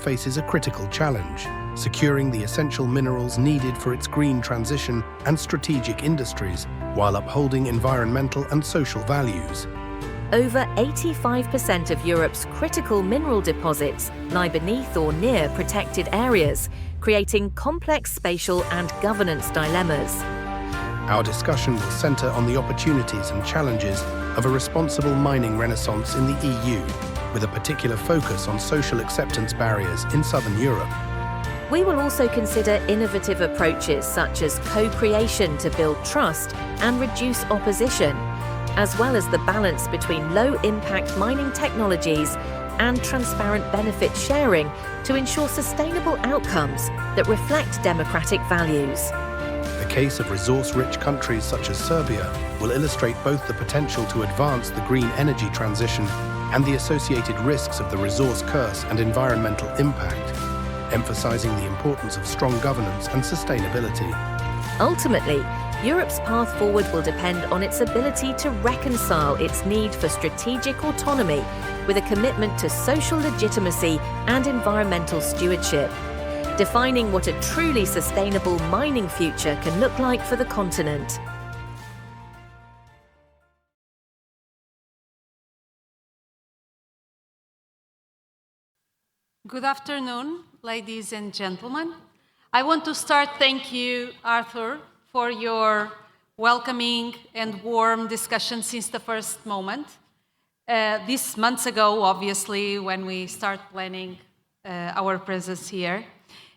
faces a critical challenge: securing the essential minerals needed for its green transition and strategic industries, while upholding environmental and social values. Over 85% of Europe's critical mineral deposits lie beneath or near protected areas, creating complex spatial and governance dilemmas. Our discussion will centre on the opportunities and challenges of a responsible mining renaissance in the EU, with a particular focus on social acceptance barriers in Southern Europe. We will also consider innovative approaches such as co-creation to build trust and reduce opposition, as well as the balance between low-impact mining technologies and transparent benefit sharing to ensure sustainable outcomes that reflect democratic values. The case of resource-rich countries such as Serbia will illustrate both the potential to advance the green energy transition and the associated risks of the resource curse and environmental impact, emphasizing the importance of strong governance and sustainability. Ultimately, Europe's path forward will depend on its ability to reconcile its need for strategic autonomy with a commitment to social legitimacy and environmental stewardship, defining what a truly sustainable mining future can look like for the continent. Good afternoon, ladies and gentlemen. I want to start thank you, Arthur, for your welcoming and warm discussion since the first moment. This months ago, obviously, when we start planning our presence here.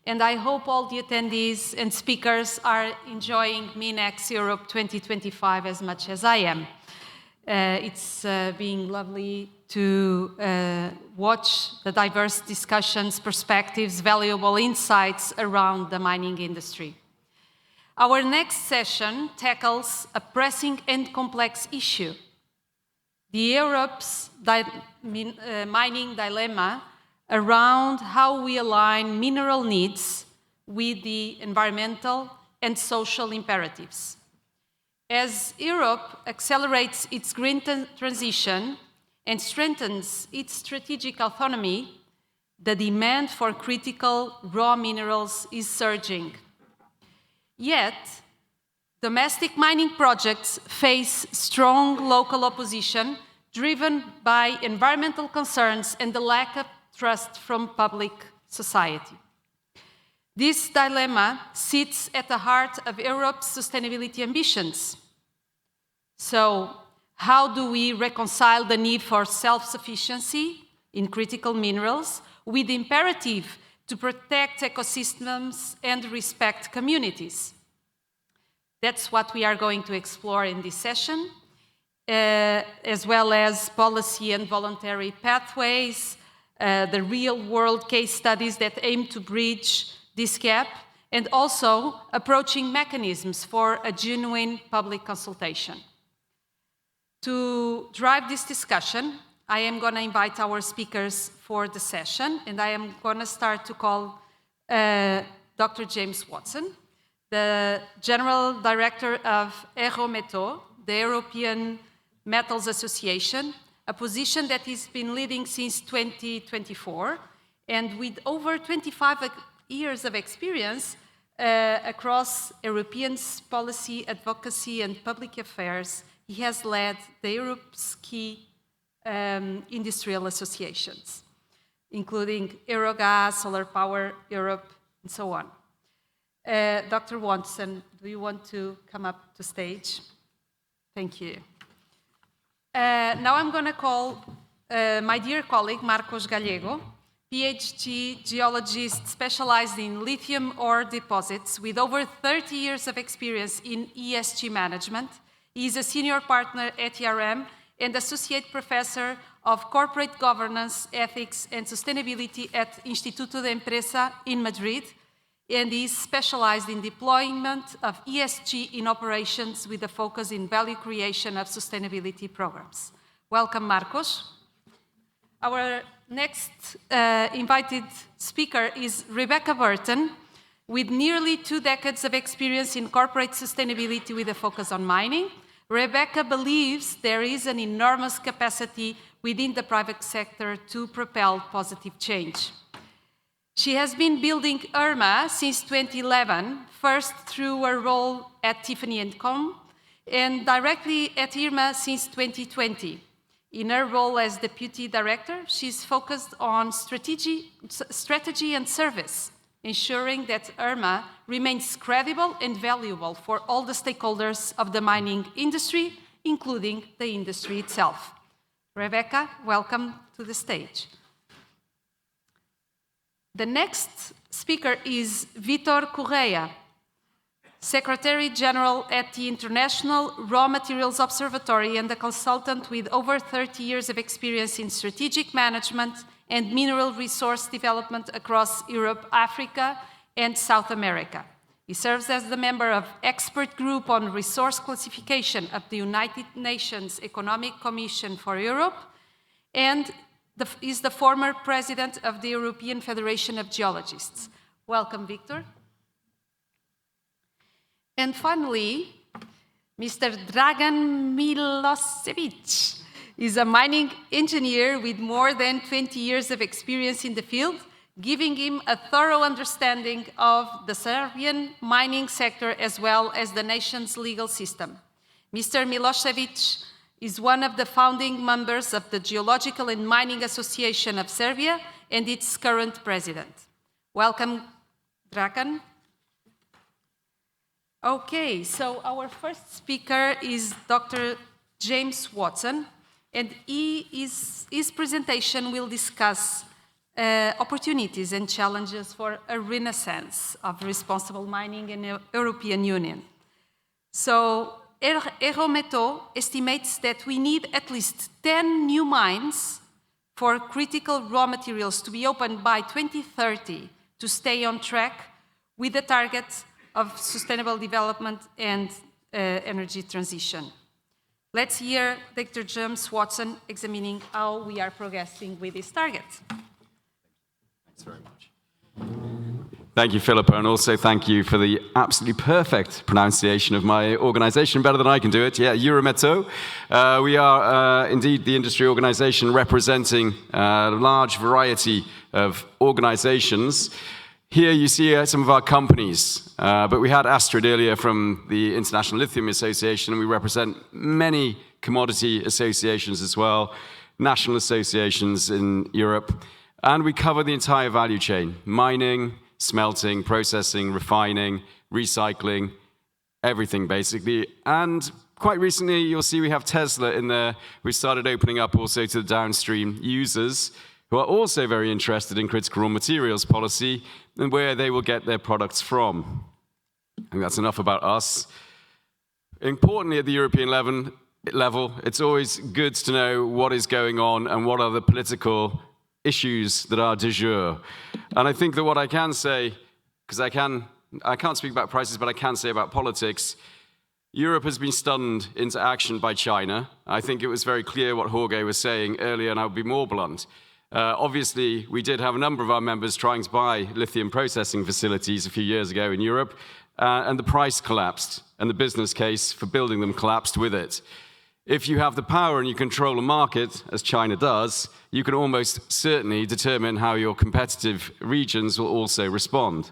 And I hope all the attendees and speakers are enjoying MINEX Europe 2025 as much as I am. It's been lovely to watch the diverse discussions, perspectives, valuable insights around the mining industry. Our next session tackles a pressing and complex issue: Europe's mining dilemma around how we align mineral needs with the environmental and social imperatives. As Europe accelerates its green transition and strengthens its strategic autonomy, the demand for critical raw minerals is surging. Yet, domestic mining projects face strong local opposition driven by environmental concerns and the lack of trust from public society. This dilemma sits at the heart of Europe's sustainability ambitions. So, how do we reconcile the need for self-sufficiency in critical minerals with the imperative to protect ecosystems and respect communities? That's what we are going to explore in this session, as well as policy and voluntary pathways, the real-world case studies that aim to bridge this gap, and also approaching mechanisms for a genuine public consultation. To drive this discussion, I am going to invite our speakers for the session, and I am going to start to call Dr. James Watson, the General Director of Eurometaux, the European Metals Association, a position that he's been leading since 2024, and with over 25 years of experience across European policy, advocacy, and public affairs. He has led the Europe's key industrial associations, including Eurogas, Solar Power Europe, and so on. Dr. Watson, do you want to come up to stage? Thank you. Now I'm going to call my dear colleague, Marcos Gallego, PhD geologist specialized in lithium ore deposits with over 30 years of experience in ESG management. He is a senior partner at ERM and associate professor of corporate governance, ethics, and sustainability at Instituto de Empresa in Madrid, and is specialized in deployment of ESG in operations with a focus in value creation of sustainability programs. Welcome, Marcos. Our next invited speaker is Rebecca Burton, with nearly 2 decades of experience in corporate sustainability with a focus on mining. Rebecca believes there is an enormous capacity within the private sector to propel positive change. She has been building IRMA since 2011, first through her role at Tiffany & Co. and directly at IRMA since 2020. In her role as Deputy Director, she's focused on strategy and service, ensuring that IRMA remains credible and valuable for all the stakeholders of the mining industry, including the industry itself. Rebecca, welcome to the stage. The next speaker is Vitor Correia, Secretary General at the International Raw Materials Observatory and a consultant with over 30 years of experience in strategic management and mineral resource development across Europe, Africa, and South America. He serves as the member of Expert Group on Resource Classification of the United Nations Economic Commission for Europe and is the former president of the European Federation of Geologists. Welcome, Victor. And finally, Mr. Dragan Milosevic is a mining engineer with more than 20 years of experience in the field, giving him a thorough understanding of the Serbian mining sector as well as the nation's legal system. Mr. Milosevic is one of the founding members of the Geological and Mining Association of Serbia and its current president. Welcome, Dragan. Okay, so our first speaker is Dr. James Watson, and his presentation will discuss opportunities and challenges for a renaissance of responsible mining in the European Union. So, Eurometo estimates that we need at least 10 new mines for critical raw materials to be opened by 2030 to stay on track with the target of sustainable development and energy transition. Let's hear Dr. James Watson examining how we are progressing with this target. Thanks very much. Thank you, Philippa, and also thank you for the absolutely perfect pronunciation of my organization, better than I can do it. Yeah, Eurometo. We are indeed the industry organization representing a large variety of organizations. Here you see some of our companies, but we had Astrid earlier from the International Lithium Association, and we represent many commodity associations as well, national associations in Europe, and we cover the entire value chain: mining, smelting, processing, refining, recycling, everything basically. And quite recently, you'll see we have Tesla in there. We started opening up also to the downstream users who are also very interested in critical raw materials policy and where they will get their products from. I think that's enough about us. Importantly, at the European level, it's always good to know what is going on and what are the political issues that are du jour. And I think that what I can say, because I can't speak about prices, but I can say about politics, Europe has been stunned into action by China. I think it was very clear what Jorge was saying earlier, and I'll be more blunt. Obviously, we did have a number of our members trying to buy lithium processing facilities a few years ago in Europe, and the price collapsed, and the business case for building them collapsed with it. If you have the power and you control a market, as China does, you can almost certainly determine how your competitive regions will also respond.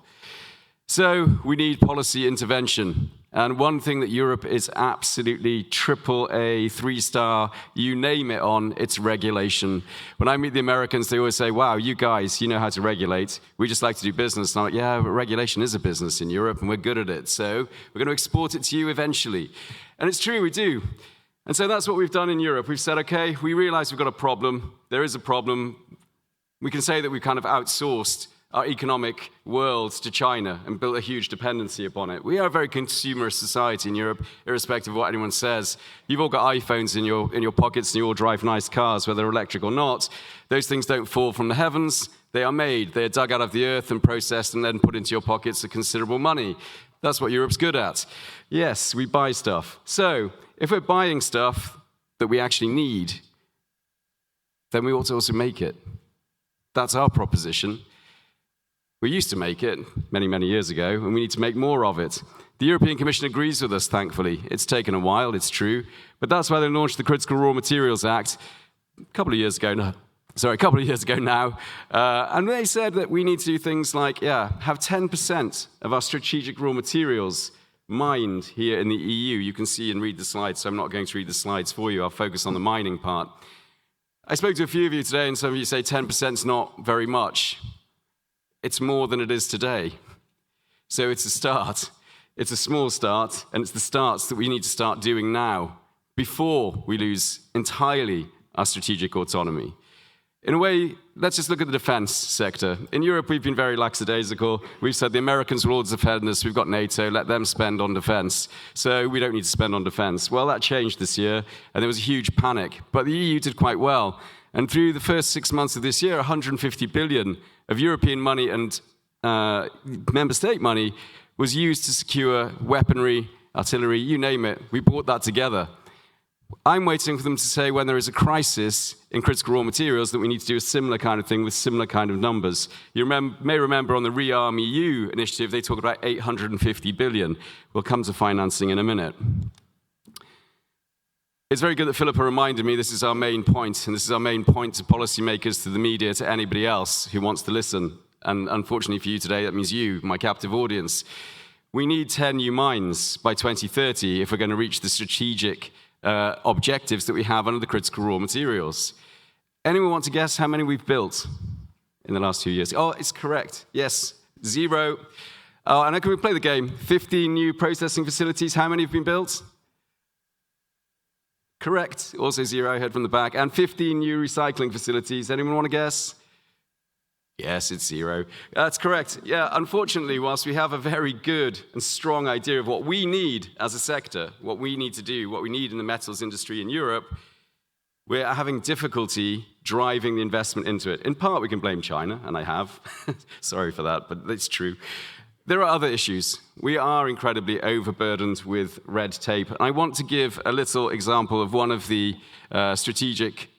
So we need policy intervention. And one thing that Europe is absolutely AAA, 3-star, you name it on, it's regulation. When I meet the Americans, they always say, wow, you guys, you know how to regulate. We just like to do business. And I'm like, yeah, but regulation is a business in Europe, and we're good at it. So we're going to export it to you eventually. And it's true, we do. And so that's what we've done in Europe. We've said, okay, we realize we've got a problem. There is a problem. We can say that we've kind of outsourced our economic world to China and built a huge dependency upon it. We are a very consumerist society in Europe, irrespective of what anyone says. You've all got iPhones in your pockets, and you all drive nice cars, whether electric or not. Those things don't fall from the heavens. They are made. They are dug out of the earth and processed and then put into your pockets for considerable money. That's what Europe's good at. Yes, we buy stuff. So if we're buying stuff that we actually need, then we ought to also make it. That's our proposition. We used to make it many, many years ago, and we need to make more of it. The European Commission agrees with us, thankfully. It's taken a while, it's true, but that's why they launched the Critical Raw Materials Act a couple of years ago now. sorry, a couple of years ago now, and they said that we need to do things like, have 10% of our strategic raw materials mined here in the EU. You can see and read the slides, so I'm not going to read the slides for you. I'll focus on the mining part. I spoke to a few of you today, and some of you say 10% is not very much. It's more than it is today. So it's a start. It's a small start, and it's the starts that we need to start doing now, before we lose entirely our strategic autonomy. In a way, let's just look at the defense sector. In Europe, we've been very lackadaisical. We've said the Americans will always defend us. We've got NATO. Let them spend on defense. So we don't need to spend on defense. Well, that changed this year, and there was a huge panic. But the EU did quite well. And through the first 6 months of this year, 150 billion of European money and member state money was used to secure weaponry, artillery, you name it. We brought that together. I'm waiting for them to say when there is a crisis in critical raw materials that we need to do a similar kind of thing with similar kind of numbers. You may remember on the Rearm EU initiative, they talk about 850 billion. We'll come to financing in a minute. It's very good that Philippa reminded me this is our main point, and this is our main point to policymakers, to the media, to anybody else who wants to listen. And unfortunately for you today, that means you, my captive audience. We need 10 new mines by 2030 if we're going to reach the strategic objectives that we have under the critical raw materials. Anyone want to guess how many we've built in the last 2 years? Oh, it's correct. Yes, 0. And can we play the game? 15 new processing facilities. How many have been built? Correct. Also 0, I heard from the back. And 15 new recycling facilities. Anyone want to guess? Yes, it's 0. That's correct. Yeah, unfortunately, whilst we have a very good and strong idea of what we need as a sector, what we need to do, what we need in the metals industry in Europe, we're having difficulty driving the investment into it. In part, we can blame China, and I have. Sorry for that, but it's true. There are other issues. We are incredibly overburdened with red tape. And I want to give a little example of one of the strategic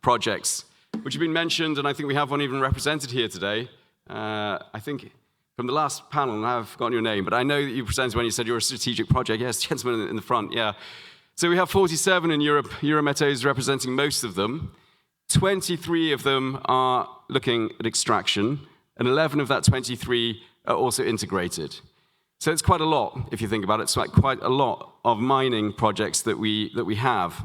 projects which have been mentioned, and I think we have one even represented here today. I think from the last panel, and I've forgotten your name, but I know that you presented when you said you're a strategic project. Yes, gentleman in the front, yeah. So we have 47 in Europe. Eurometaux is representing most of them. 23 of them are looking at extraction, and 11 of that 23 are also integrated. So it's quite a lot, if you think about it. It's like quite a lot of mining projects that we have.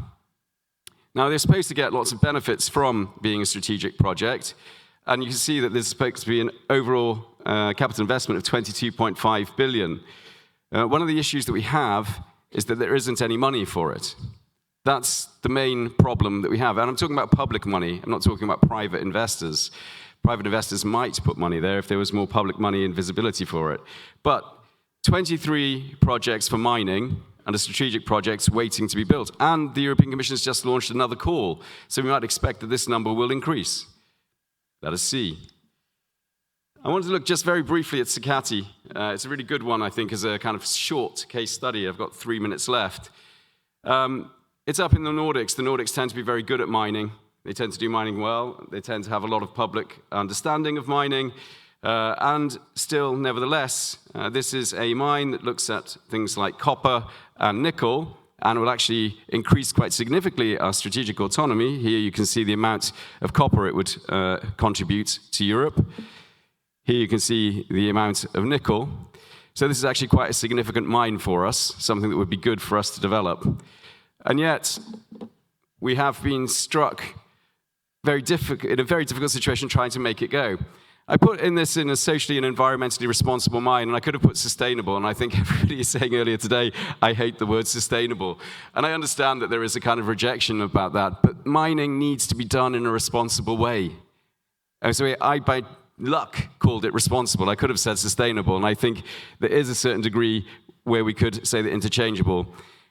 Now, they're supposed to get lots of benefits from being a strategic project, and you can see that there's supposed to be an overall capital investment of 22.5 billion. One of the issues that we have is that there isn't any money for it. That's the main problem that we have. And I'm talking about public money. I'm not talking about private investors. Private investors might put money there if there was more public money and visibility for it. But 23 projects for mining and a strategic project waiting to be built. And the European Commission has just launched another call, so we might expect that this number will increase. Let us see. I wanted to look just very briefly at Sakatti. It's a really good one, I think, as a kind of short case study. I've got 3 minutes left. It's up in the Nordics. The Nordics tend to be very good at mining. They tend to do mining well. They tend to have a lot of public understanding of mining. And still, nevertheless, this is a mine that looks at things like copper and nickel, and will actually increase quite significantly our strategic autonomy. Here you can see the amount of copper it would contribute to Europe. Here you can see the amount of nickel. So this is actually quite a significant mine for us, something that would be good for us to develop. And yet, we have been struck in a very difficult situation trying to make it go. I put in this in a socially and environmentally responsible mine, and I could have put sustainable, and I think everybody is saying earlier today, I hate the word sustainable. And I understand that there is a kind of rejection about that, but mining needs to be done in a responsible way. And so I, by luck, called it responsible. I could have said sustainable, and I think there is a certain degree where we could say that interchangeable.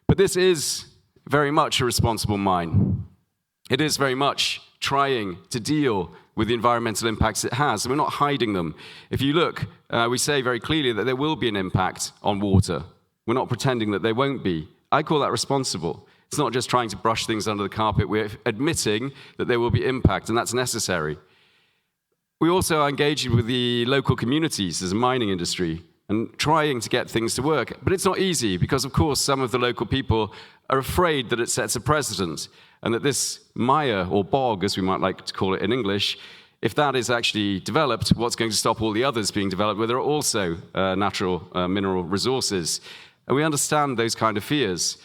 But this is very much a responsible mine. It is very much trying to deal with the environmental impacts it has, and we're not hiding them. If you look, we say very clearly that there will be an impact on water. We're not pretending that there won't be. I call that responsible. It's not just trying to brush things under the carpet. We're admitting that there will be impact, and that's necessary. We also are engaging with the local communities as a mining industry and trying to get things to work. But it's not easy because, of course, some of the local people are afraid that it sets a precedent. and that this mire, or bog, as we might like to call it in English, if that is actually developed, what's going to stop all the others being developed where there are also natural mineral resources? And we understand those kind of fears.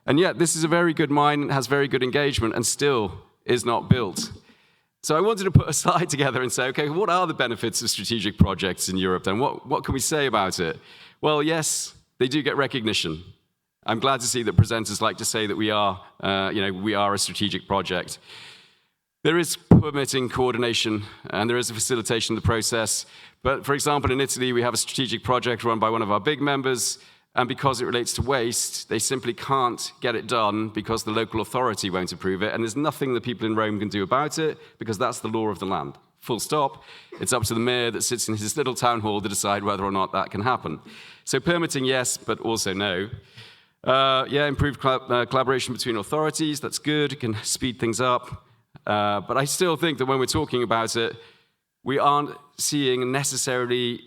And yet, this is a very good mine, it has very good engagement, and still is not built. So I wanted to put a slide together and say, okay, what are the benefits of strategic projects in Europe then? What can we say about it? Well, yes, they do get recognition. I'm glad to see that presenters like to say that we are a strategic project. There is permitting coordination and there is a facilitation of the process. But for example, in Italy, we have a strategic project run by one of our big members, and because it relates to waste, they simply can't get it done because the local authority won't approve it, and there's nothing the people in Rome can do about it because that's the law of the land. Full stop. It's up to the mayor that sits in his little town hall to decide whether or not that can happen. So permitting, yes, but also no. Improved collaboration between authorities, that's good, it can speed things up. But I still think that when we're talking about it, we aren't seeing necessarily.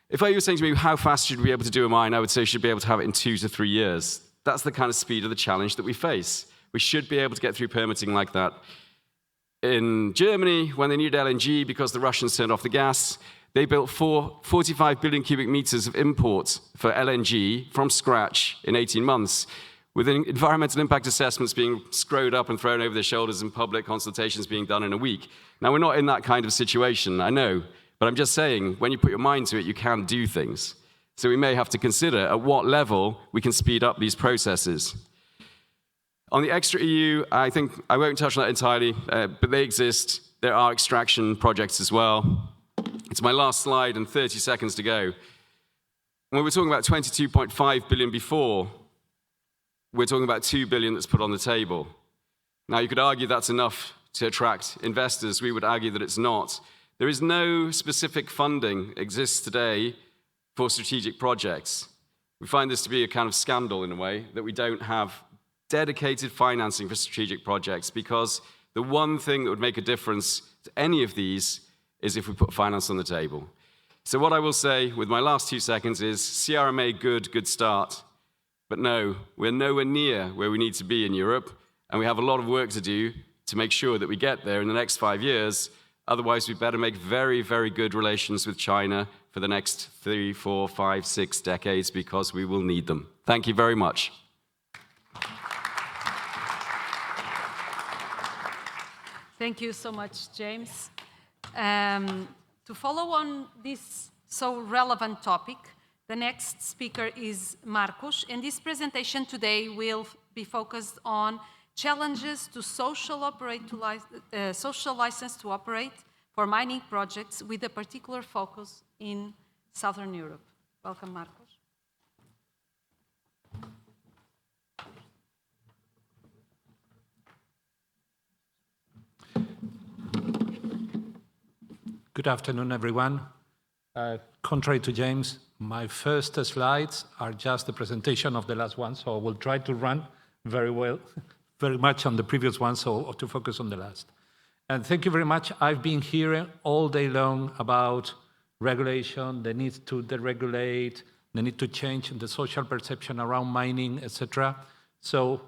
If you were saying to me, how fast should we be able to do a mine, I would say we should be able to have it in 2 to 3 years. That's the kind of speed of the challenge that we face. We should be able to get through permitting like that. In Germany, when they needed LNG because the Russians turned off the gas, they built 45 billion cubic meters of imports for LNG from scratch in 18 months, with environmental impact assessments being screwed up and thrown over their shoulders and public consultations being done in a week. Now, we're not in that kind of situation, I know. But I'm just saying, when you put your mind to it, you can do things. So we may have to consider at what level we can speed up these processes. On the extra EU, I think I won't touch on that entirely, but they exist. There are extraction projects as well. It's my last slide and 30 seconds to go. When we're talking about 22.5 billion before, we're talking about 2 billion that's put on the table. Now, you could argue that's enough to attract investors. We would argue that it's not. There is no specific funding exists today for strategic projects. We find this to be a kind of scandal in a way, that we don't have dedicated financing for strategic projects, because the one thing that would make a difference to any of these is if we put finance on the table. So what I will say with my last 2 seconds is CRMA, good start. But no, we're nowhere near where we need to be in Europe, and we have a lot of work to do to make sure that we get there in the next 5 years. Otherwise, we better make very, very good relations with China for the next 3, 4, 5, 6 decades, because we will need them. Thank you very much. Thank you so much, James. To follow on this so relevant topic, the next speaker is Marcos, and this presentation today will be focused on challenges to social license to operate for mining projects, with a particular focus in Southern Europe. Welcome, Marcos. Good afternoon, everyone. Contrary to James, my first slides are just the presentation of the last one, so I will try to run very much on the previous one, so to focus on the last. And thank you very much. I've been hearing all day long about regulation, the need to deregulate, the need to change the social perception around mining, etc. So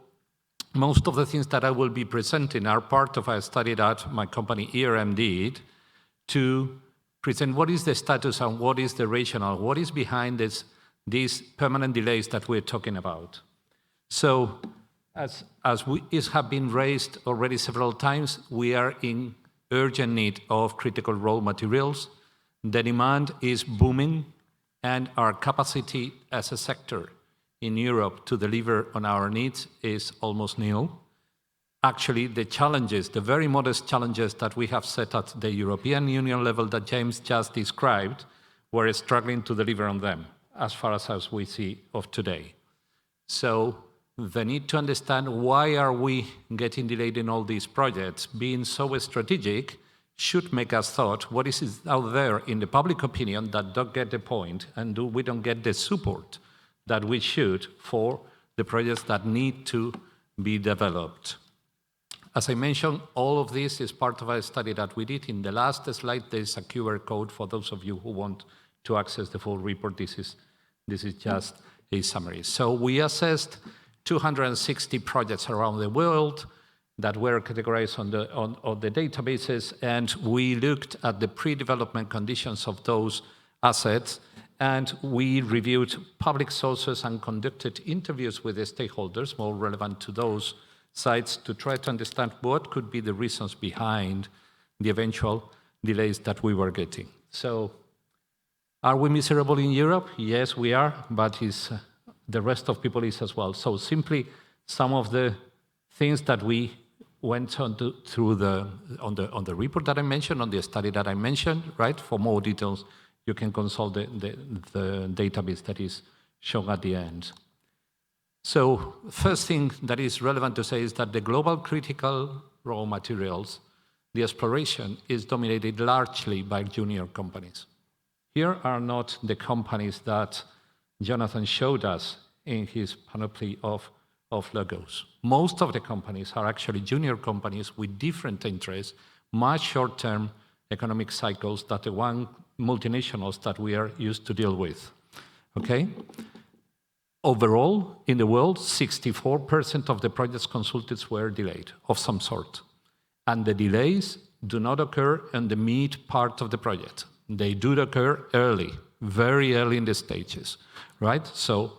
most of the things that I will be presenting are part of a study that my company ERM did to present what is the status and what is the rationale, what is behind these permanent delays that we're talking about. So as it has been raised already several times, we are in urgent need of critical raw materials. The demand is booming, and our capacity as a sector in Europe to deliver on our needs is almost nil. Actually, the challenges, the very modest challenges that we have set at the European Union level that James just described, we're struggling to deliver on them as far as we see of today. So the need to understand why are we getting delayed in all these projects, being so strategic, should make us thought what is out there in the public opinion that don't get the point, and we don't get the support that we should for the projects that need to be developed. As I mentioned, all of this is part of a study that we did. In the last slide, there's a QR code for those of you who want to access the full report. This is just a summary. So we assessed 260 projects around the world, that were categorized on the databases, and we looked at the pre-development conditions of those assets, and we reviewed public sources and conducted interviews with the stakeholders more relevant to those sites to try to understand what could be the reasons behind the eventual delays that we were getting. So, are we miserable in Europe? Yes, we are, but the rest of people is as well. So simply some of the things that we went on through on the report that I mentioned, on the study that I mentioned, right? For more details, you can consult the database that is shown at the end. So first thing that is relevant to say is that the global critical raw materials, the exploration is dominated largely by junior companies. Here are not the companies that Jonathan showed us in his panoply of logos. Most of the companies are actually junior companies with different interests, much short-term economic cycles than the one multinationals that we are used to deal with. Okay? Overall, in the world, 64% of the projects consulted were delayed of some sort. And the delays do not occur in the mid part of the project. They do occur early, very early in the stages, right? So,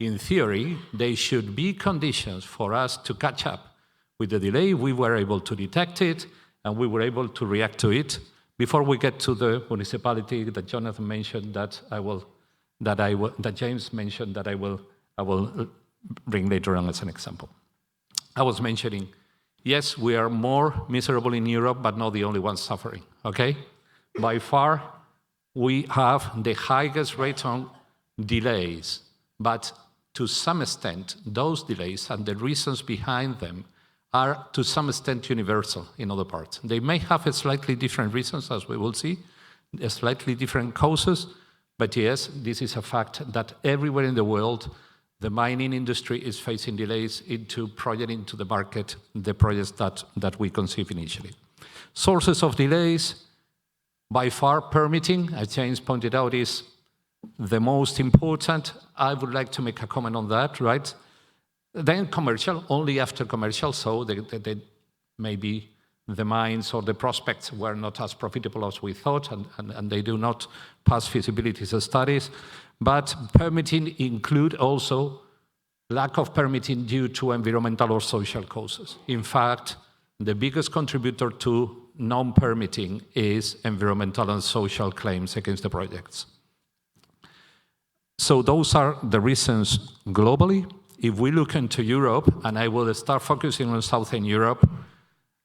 in theory, they should be conditions for us to catch up with the delay. We were able to detect it, and we were able to react to it before we get to the municipality that Jonathan mentioned that James mentioned that I will bring later on as an example. I was mentioning, yes, we are more miserable in Europe, but not the only ones suffering. Okay, by far, we have the highest rate on delays, but to some extent, those delays and the reasons behind them are to some extent universal in other parts. They may have a slightly different reasons, as we will see, slightly different causes, but yes, this is a fact that everywhere in the world, the mining industry is facing delays into the market, the projects that we conceive initially. Sources of delays, by far permitting, as James pointed out, is the most important. I would like to make a comment on that, right? Then commercial, only after commercial, so they maybe the mines or the prospects were not as profitable as we thought, and they do not pass feasibility studies. But permitting include also lack of permitting due to environmental or social causes. In fact, the biggest contributor to non-permitting is environmental and social claims against the projects. So those are the reasons globally. If we look into Europe, and I will start focusing on Southern Europe,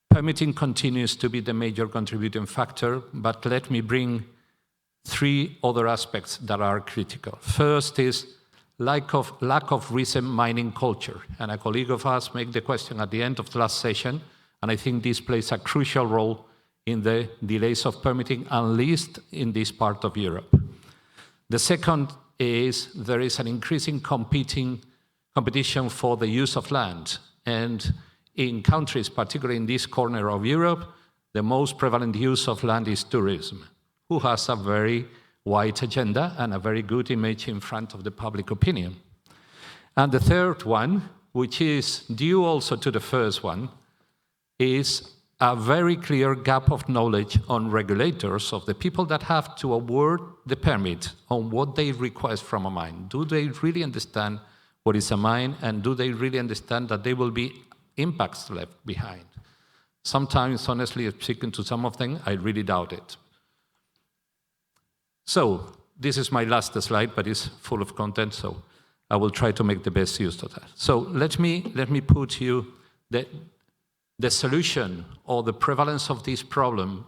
permitting continues to be the major contributing factor, but let me bring three other aspects that are critical. First is lack of recent mining culture, and a colleague of us made the question at the end of the last session, and I think this plays a crucial role in the delays of permitting, at least in this part of Europe. The second is there is an increasing competition for the use of land, and in countries, particularly in this corner of Europe, the most prevalent use of land is tourism, who has a very wide agenda and a very good image in front of the public opinion. And the third one, which is due also to the first one, is a very clear gap of knowledge on regulators, of the people that have to award the permit, on what they request from a mine. Do they really understand what is a mine, and do they really understand that there will be impacts left behind? Sometimes, honestly, speaking to some of them, I really doubt it. So, this is my last slide, but it's full of content, so I will try to make the best use of that. So let me put you the solution or the prevalence of this problem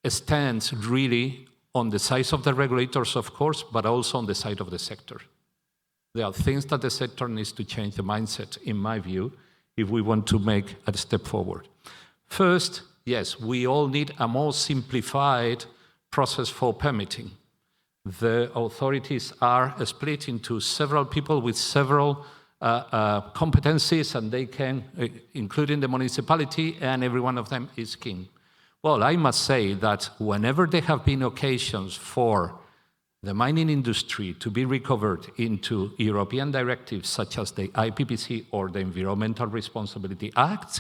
stands really on the side of the regulators, of course, but also on the side of the sector. There are things that the sector needs to change the mindset, in my view, if we want to make a step forward. First, yes, we all need a more simplified process for permitting. The authorities are split into several people with several competencies, and they can, including the municipality, and every one of them is king. Well, I must say that whenever there have been occasions for the mining industry to be recovered into European directives such as the IPPC or the Environmental Responsibility Act,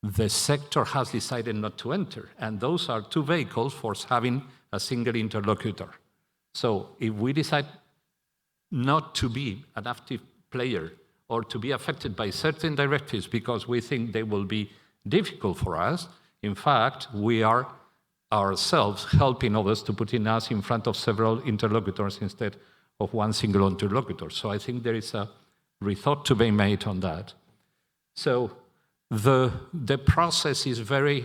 the sector has decided not to enter. And those are two vehicles for having a single interlocutor. So if we decide not to be an active player or to be affected by certain directives because we think they will be difficult for us, in fact, we are ourselves helping others to putting us in front of several interlocutors instead of one single interlocutor. So I think there is a rethought to be made on that. So the process is very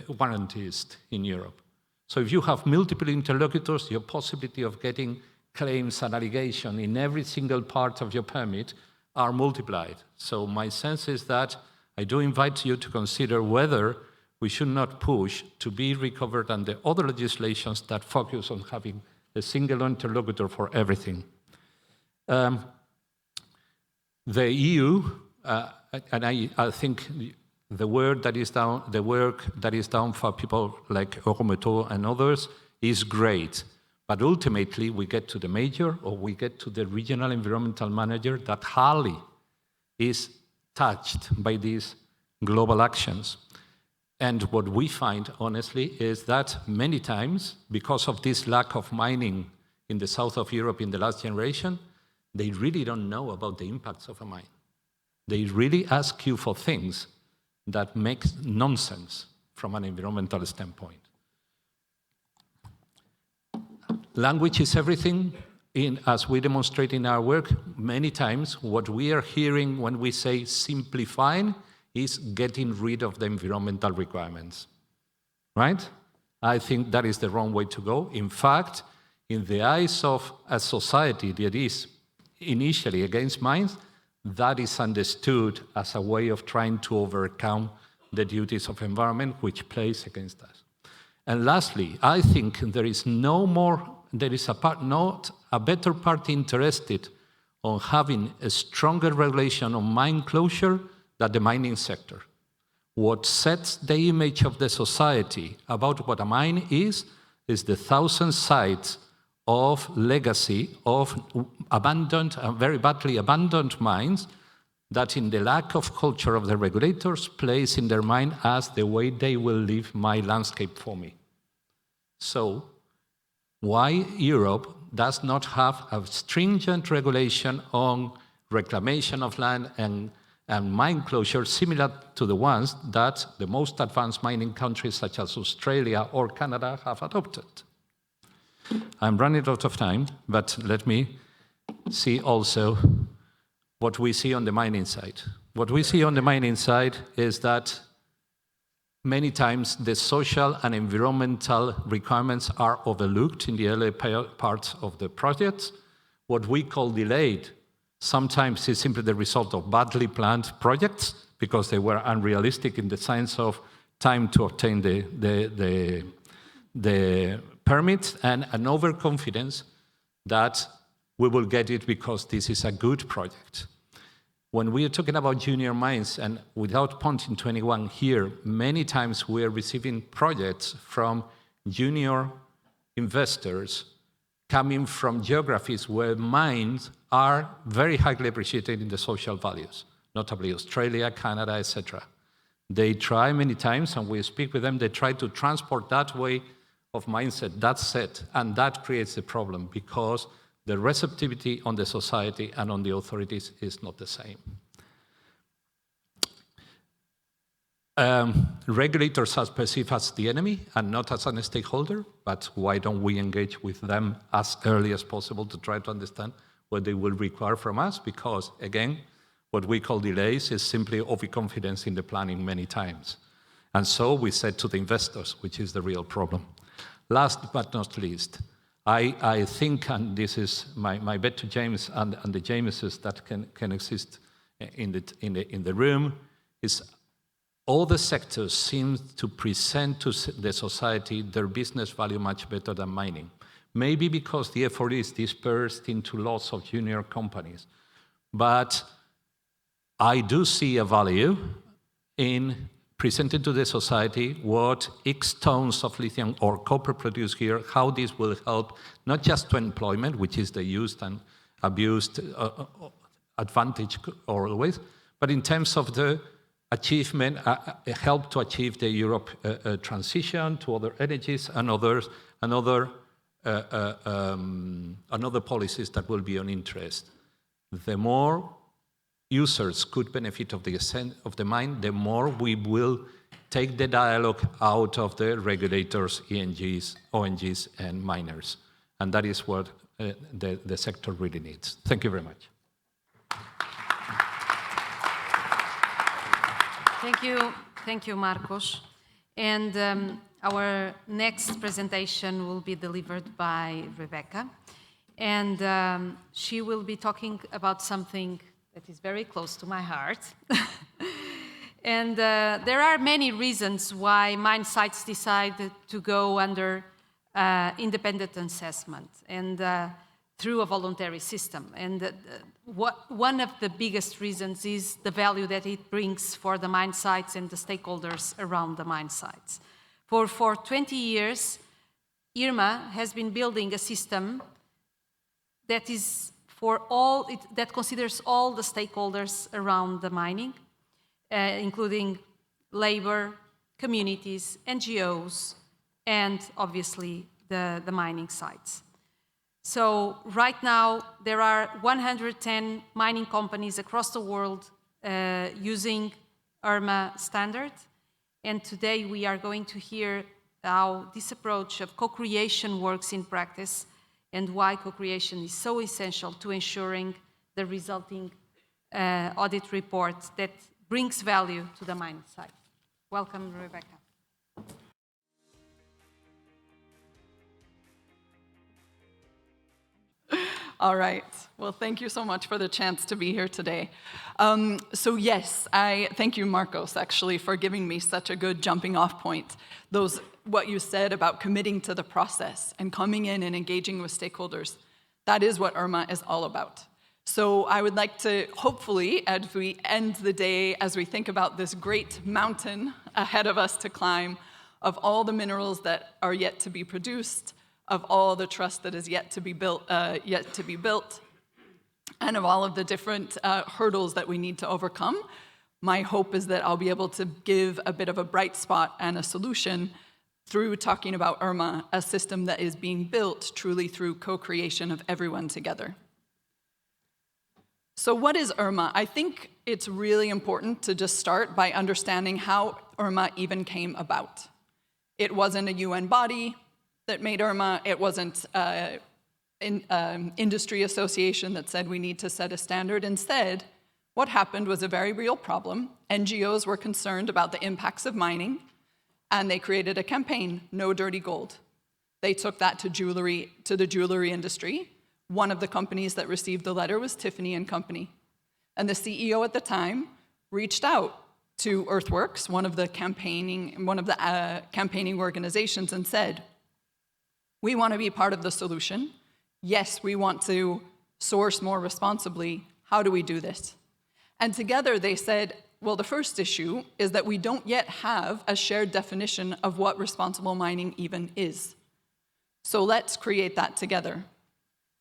warrantist in Europe. So if you have multiple interlocutors, your possibility of getting claims and allegation in every single part of your permit are multiplied. So my sense is that I do invite you to consider whether we should not push to be recovered under other legislations that focus on having a single interlocutor for everything. The EU, and I think the work that is done for people like Eurometo and others is great. But ultimately, we get to the major or we get to the regional environmental manager that hardly is touched by these global actions. And what we find, honestly, is that many times, because of this lack of mining in the south of Europe in the last generation, they really don't know about the impacts of a mine. They really ask you for things that make nonsense from an environmental standpoint. Language is everything. As we demonstrate in our work, many times what we are hearing when we say simplifying is getting rid of the environmental requirements, right? I think that is the wrong way to go. In fact, in the eyes of a society that is initially against mines, that is understood as a way of trying to overcome the duties of environment, which plays against us. And lastly, I think there is not a better party interested on having a stronger regulation on mine closure than the mining sector. What sets the image of the society about what a mine is the 1,000 sites of legacy of abandoned and very badly abandoned mines that in the lack of culture of the regulators place in their mind as the way they will leave my landscape for me. So why Europe does not have a stringent regulation on reclamation of land and mine closure similar to the ones that the most advanced mining countries such as Australia or Canada have adopted? I'm running out of time, but let me see also what we see on the mining side. What we see on the mining side is that many times the social and environmental requirements are overlooked in the early parts of the projects. What we call delayed sometimes is simply the result of badly planned projects because they were unrealistic in the sense of time to obtain the permits and an overconfidence that we will get it because this is a good project. When we are talking about junior mines, and without pointing to anyone here, many times we are receiving projects from junior investors coming from geographies where mines are very highly appreciated in the social values, notably Australia, Canada, etc. They try many times, and we speak with them, they try to transport that way of mindset, that set, and that creates a problem because the receptivity on the society and on the authorities is not the same. Regulators are perceived as the enemy and not as a stakeholder, but why don't we engage with them as early as possible to try to understand what they will require from us? Because, again, what we call delays is simply overconfidence in the planning many times. And so we said to the investors, which is the real problem. Last but not least, I think, and this is my bet to James and the Jameses that can exist in the room, is all the sectors seem to present to the society their business value much better than mining. Maybe because the effort is dispersed into lots of junior companies. But I do see a value in presenting to the society what X tons of lithium or copper produced here, how this will help not just to employment, which is the used and abused advantage always, but in terms of the achievement, help to achieve the Europe transition to other energies and other policies that will be of interest. The more users could benefit of the mine, the more we will take the dialogue out of the regulators, ENGs, ONGs, and miners. And that is what the sector really needs. Thank you very much. Thank you, Marcos. And our next presentation will be delivered by Rebecca. And she will be talking about something that is very close to my heart. And there are many reasons why mine sites decided to go under independent assessment and through a voluntary system. And one of the biggest reasons is the value that it brings for the mine sites and the stakeholders around the mine sites. For 20 years, IRMA has been building a system that is that considers all the stakeholders around the mining, including labor, communities, NGOs, and obviously the mining sites. So right now, there are 110 mining companies across the world using IRMA standard. And today we are going to hear how this approach of co-creation works in practice and why co-creation is so essential to ensuring the resulting audit report that brings value to the mine site. Welcome, Rebecca. All right. Well, thank you so much for the chance to be here today. So yes, I thank you, Marcos, actually, for giving me such a good jumping off point. What you said about committing to the process and coming in and engaging with stakeholders, that is what IRMA is all about. So I would like to, hopefully, as we end the day, as we think about this great mountain ahead of us to climb, of all the minerals that are yet to be produced, of all the trust that is yet to be built, and of all of the different hurdles that we need to overcome, my hope is that I'll be able to give a bit of a bright spot and a solution through talking about IRMA, a system that is being built truly through co-creation of everyone together. So what is IRMA? I think it's really important to just start by understanding how IRMA even came about. It wasn't a UN body that made IRMA. It wasn't an industry association that said we need to set a standard. Instead, what happened was a very real problem. NGOs were concerned about the impacts of mining, and they created a campaign, No Dirty Gold. They took that to the jewelry industry. One of the companies that received the letter was Tiffany & Company. And the CEO at the time reached out to Earthworks, one of the campaigning organizations, and said, we want to be part of the solution. Yes, we want to source more responsibly. How do we do this? And together they said, well, the first issue is that we don't yet have a shared definition of what responsible mining even is. So let's create that together.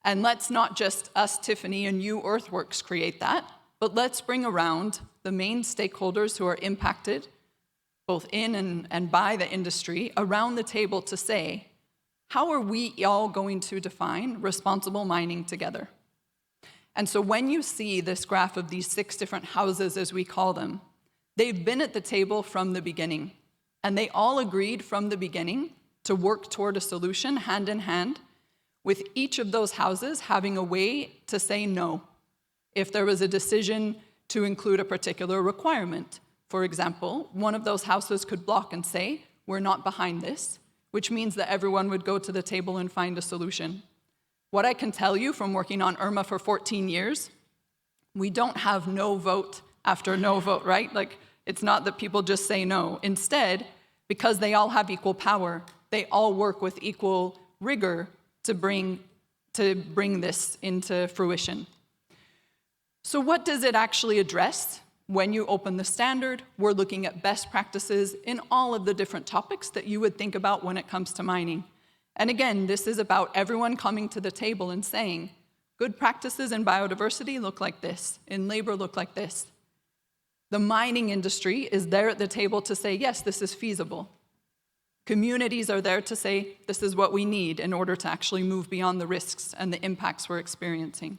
And let's not just us, Tiffany, and you, Earthworks, create that, but let's bring around the main stakeholders who are impacted, both in and by the industry, around the table to say, how are we all going to define responsible mining together? And so when you see this graph of these 6 different houses, as we call them, they've been at the table from the beginning. And they all agreed from the beginning to work toward a solution hand in hand, with each of those houses having a way to say no if there was a decision to include a particular requirement. For example, one of those houses could block and say, we're not behind this, which means that everyone would go to the table and find a solution. What I can tell you from working on IRMA for 14 years, we don't have no vote after no vote, right? Like, it's not that people just say no. Instead, because they all have equal power, they all work with equal rigor to bring this into fruition. So what does it actually address? when you open the standard, we're looking at best practices in all of the different topics that you would think about when it comes to mining. And again, this is about everyone coming to the table and saying, good practices in biodiversity look like this, in labor look like this. The mining industry is there at the table to say, yes, this is feasible. Communities are there to say, this is what we need in order to actually move beyond the risks and the impacts we're experiencing.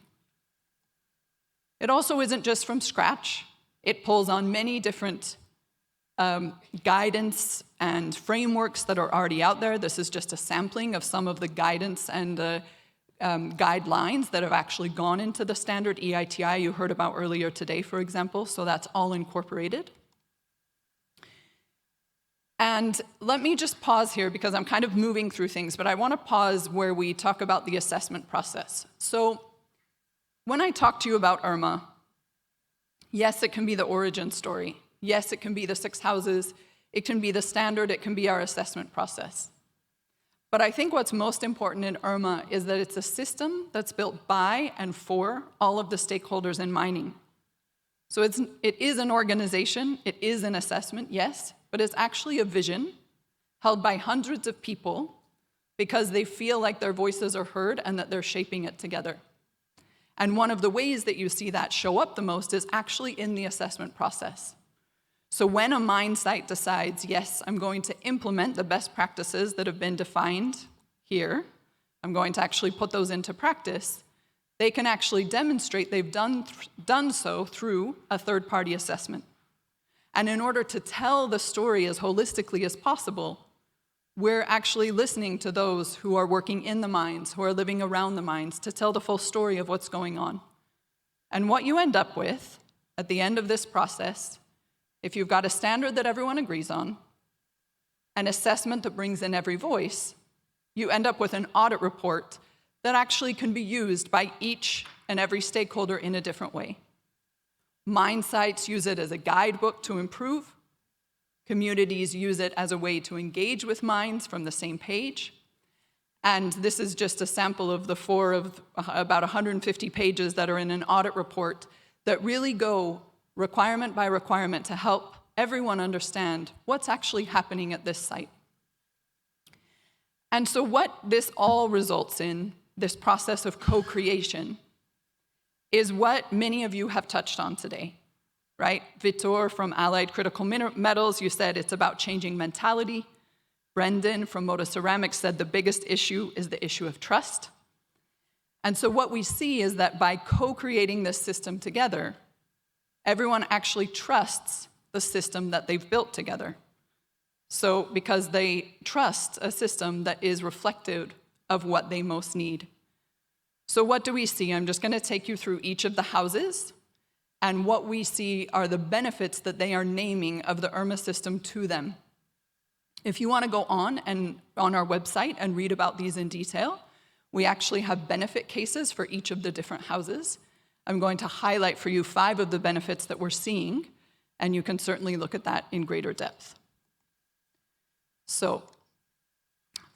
It also isn't just from scratch. It pulls on many different guidance and frameworks that are already out there. This is just a sampling of some of the guidance and guidelines that have actually gone into the standard EITI you heard about earlier today, for example, so that's all incorporated. And let me just pause here because I'm kind of moving through things, but I want to pause where we talk about the assessment process. So when I talk to you about IRMA, yes, it can be the origin story. Yes, it can be the 6 houses. It can be the standard. It can be our assessment process. But I think what's most important in IRMA is that it's a system that's built by and for all of the stakeholders in mining. So it is an organization. It is an assessment, yes, but it's actually a vision held by hundreds of people because they feel like their voices are heard and that they're shaping it together. And one of the ways that you see that show up the most is actually in the assessment process. So when a mine site decides, yes, I'm going to implement the best practices that have been defined here, I'm going to actually put those into practice, they can actually demonstrate they've done so through a third-party assessment. And in order to tell the story as holistically as possible, we're actually listening to those who are working in the mines, who are living around the mines, to tell the full story of what's going on. And what you end up with at the end of this process, if you've got a standard that everyone agrees on, an assessment that brings in every voice, you end up with an audit report that actually can be used by each and every stakeholder in a different way. Mine sites use it as a guidebook to improve. Communities use it as a way to engage with mines from the same page. And this is just a sample of the 4 of about 150 pages that are in an audit report that really go requirement by requirement to help everyone understand what's actually happening at this site. And so what this all results in, this process of co-creation, is what many of you have touched on today, right? Vitor from Allied Critical Metals, you said it's about changing mentality. Brendan from Moda Ceramics said the biggest issue is the issue of trust. And so what we see is that by co-creating this system together, everyone actually trusts the system that they've built together. So because they trust a system that is reflective of what they most need. So what do we see? I'm just going to take you through each of the houses, and what we see are the benefits that they are naming of the IRMA system to them. If you want to go on our website and read about these in detail, we actually have benefit cases for each of the different houses. I'm going to highlight for you 5 of the benefits that we're seeing, and you can certainly look at that in greater depth. So,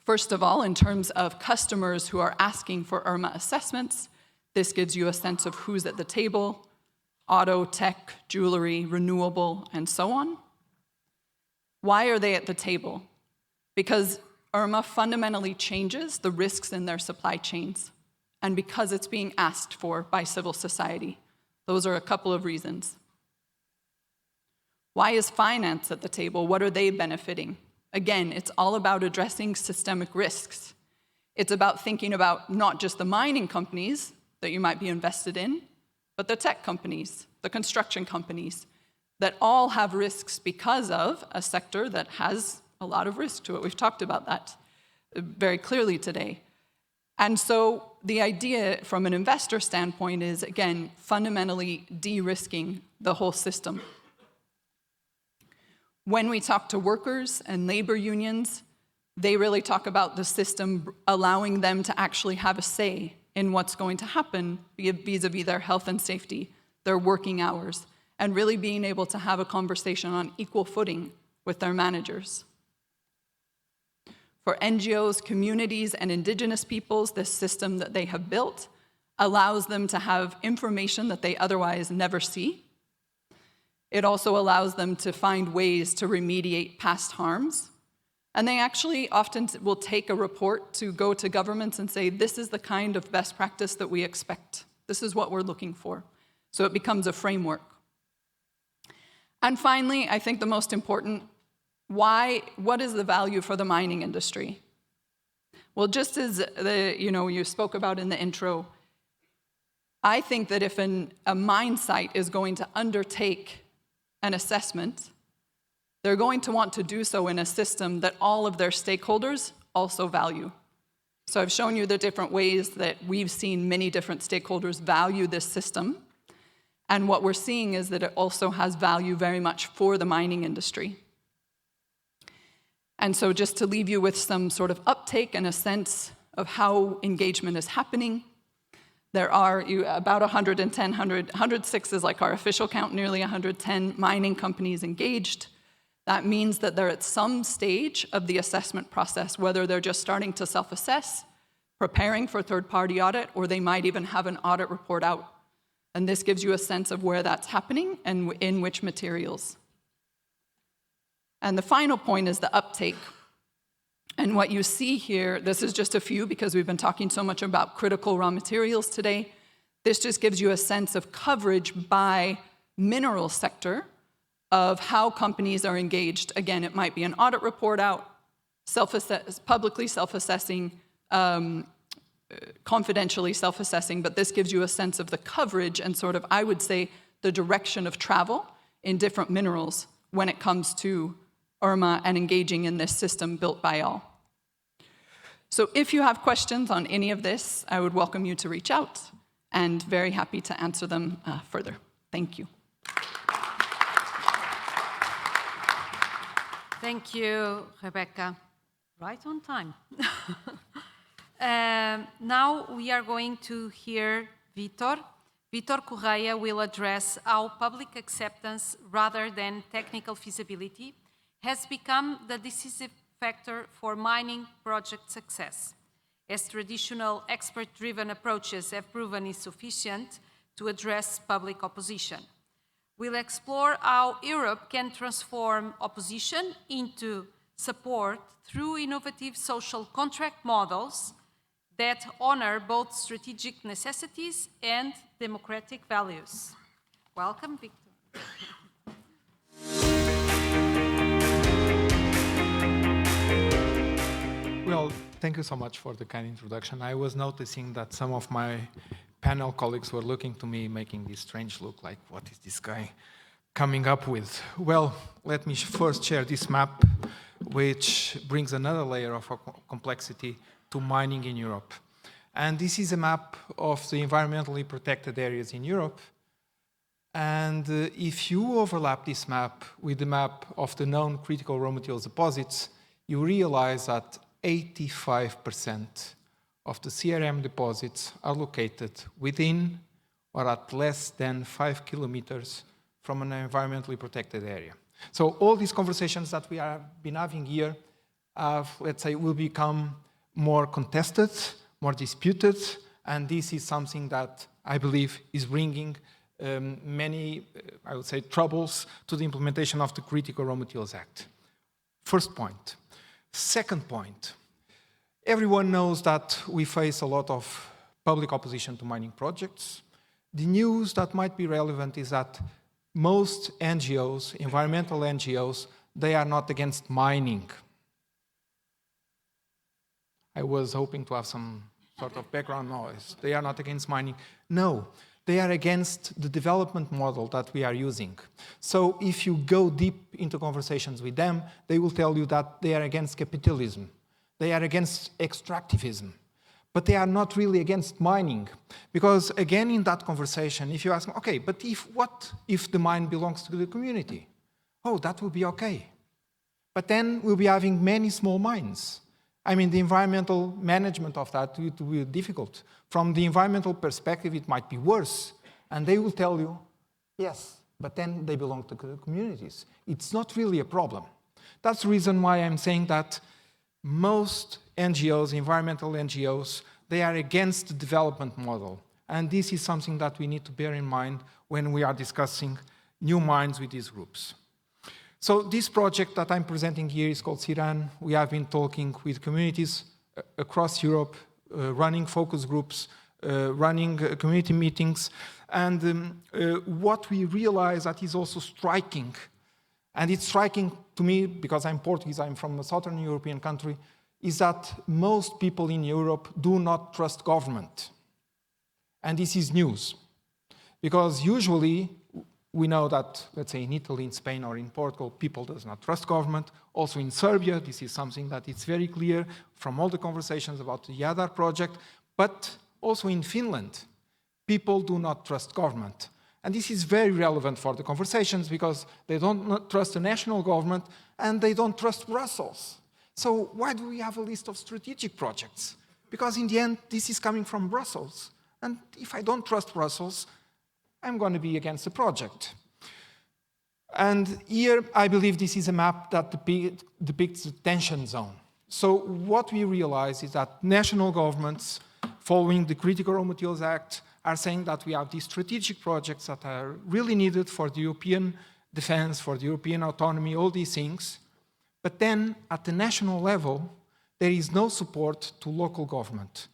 first of all, in terms of customers who are asking for IRMA assessments, this gives you a sense of who's at the table: auto, tech, jewelry, renewable, and so on. Why are they at the table? Because IRMA fundamentally changes the risks in their supply chains, and because it's being asked for by civil society. Those are a couple of reasons. Why is finance at the table? What are they benefiting? Again, it's all about addressing systemic risks. It's about thinking about not just the mining companies that you might be invested in, but the tech companies, the construction companies, that all have risks because of a sector that has a lot of risk to it. We've talked about that very clearly today. And so the idea from an investor standpoint is, again, fundamentally de-risking the whole system. When we talk to workers and labor unions, they really talk about the system allowing them to actually have a say in what's going to happen vis-a-vis their health and safety, their working hours, and really being able to have a conversation on equal footing with their managers. For NGOs, communities, and indigenous peoples, this system that they have built allows them to have information that they otherwise never see. It also allows them to find ways to remediate past harms. And they actually often will take a report to go to governments and say, this is the kind of best practice that we expect. This is what we're looking for. So it becomes a framework. And finally, I think the most important, what is the value for the mining industry? Well, just as you spoke about in the intro, I think that if a mine site is going to undertake an assessment, they're going to want to do so in a system that all of their stakeholders also value. So I've shown you the different ways that we've seen many different stakeholders value this system. And what we're seeing is that it also has value very much for the mining industry. And so just to leave you with some sort of uptake and a sense of how engagement is happening, there are about 106 is like our official count, nearly 110 mining companies engaged. That means that they're at some stage of the assessment process, whether they're just starting to self-assess, preparing for third-party audit, or they might even have an audit report out. And this gives you a sense of where that's happening and in which materials. And the final point is the uptake. And what you see here, this is just a few because we've been talking so much about critical raw materials today. This just gives you a sense of coverage by mineral sector of how companies are engaged. Again, it might be an audit report out, publicly self-assessing, confidentially self-assessing, but this gives you a sense of the coverage and sort of, I would say, the direction of travel in different minerals when it comes to IRMA and engaging in this system built by all. So if you have questions on any of this, I would welcome you to reach out and very happy to answer them further. Thank you. Thank you, Rebecca. Right on time. Now we are going to hear Vitor. Vitor Correia will address how public acceptance rather than technical feasibility has become the decisive factor for mining project success, as traditional expert-driven approaches have proven insufficient to address public opposition. We'll explore how Europe can transform opposition into support through innovative social contract models that honor both strategic necessities and democratic values. Welcome, Victor. Well, thank you so much for the kind introduction. I was noticing that some of my panel colleagues were looking to me, making this strange look, like, what is this guy coming up with? Well, let me first share this map, which brings another layer of complexity to mining in Europe. And this is a map of the environmentally protected areas in Europe. And if you overlap this map with the map of the known critical raw materials deposits, you realize that 85% of the CRM deposits are located within or at less than 5 kilometers from an environmentally protected area. So all these conversations that we have been having here, let's say, will become more contested, more disputed, and this is something that I believe is bringing many, I would say, troubles to the implementation of the Critical Raw Materials Act. First point. Second point, everyone knows that we face a lot of public opposition to mining projects. The news that might be relevant is that most NGOs, environmental NGOs, they are not against mining. I was hoping to have some sort of background noise. They are not against mining. No, they are against the development model that we are using. So if you go deep into conversations with them, they will tell you that they are against capitalism. They are against extractivism. But they are not really against mining. Because again, in that conversation, if you ask them, okay, but what if the mine belongs to the community? Oh, that will be okay. But then we'll be having many small mines. I mean, the environmental management of that will be difficult. From the environmental perspective, it might be worse. And they will tell you, yes, but then they belong to the communities. It's not really a problem. That's the reason why I'm saying that most NGOs, environmental NGOs, they are against the development model. And this is something that we need to bear in mind when we are discussing new mines with these groups. So this project that I'm presenting here is called CIRAN. We have been talking with communities across Europe, running focus groups, running community meetings. And what we realize that is also striking, and it's striking to me because I'm Portuguese, I'm from a Southern European country, is that most people in Europe do not trust government. And this is news. Because usually, we know that, let's say in Italy, in Spain, or in Portugal, people do not trust government. Also in Serbia, this is something that is very clear from all the conversations about the Jadar project. But also in Finland, people do not trust government. And this is very relevant for the conversations because they don't trust the national government and they don't trust Brussels. So why do we have a list of strategic projects? Because in the end, this is coming from Brussels. And if I don't trust Brussels, I'm going to be against the project. And here, I believe this is a map that depicts the tension zone. So what we realize is that national governments, following the Critical Raw Materials Act, are saying that we have these strategic projects that are really needed for the European defense, for the European autonomy, all these things. But then, at the national level, there is no support to local government.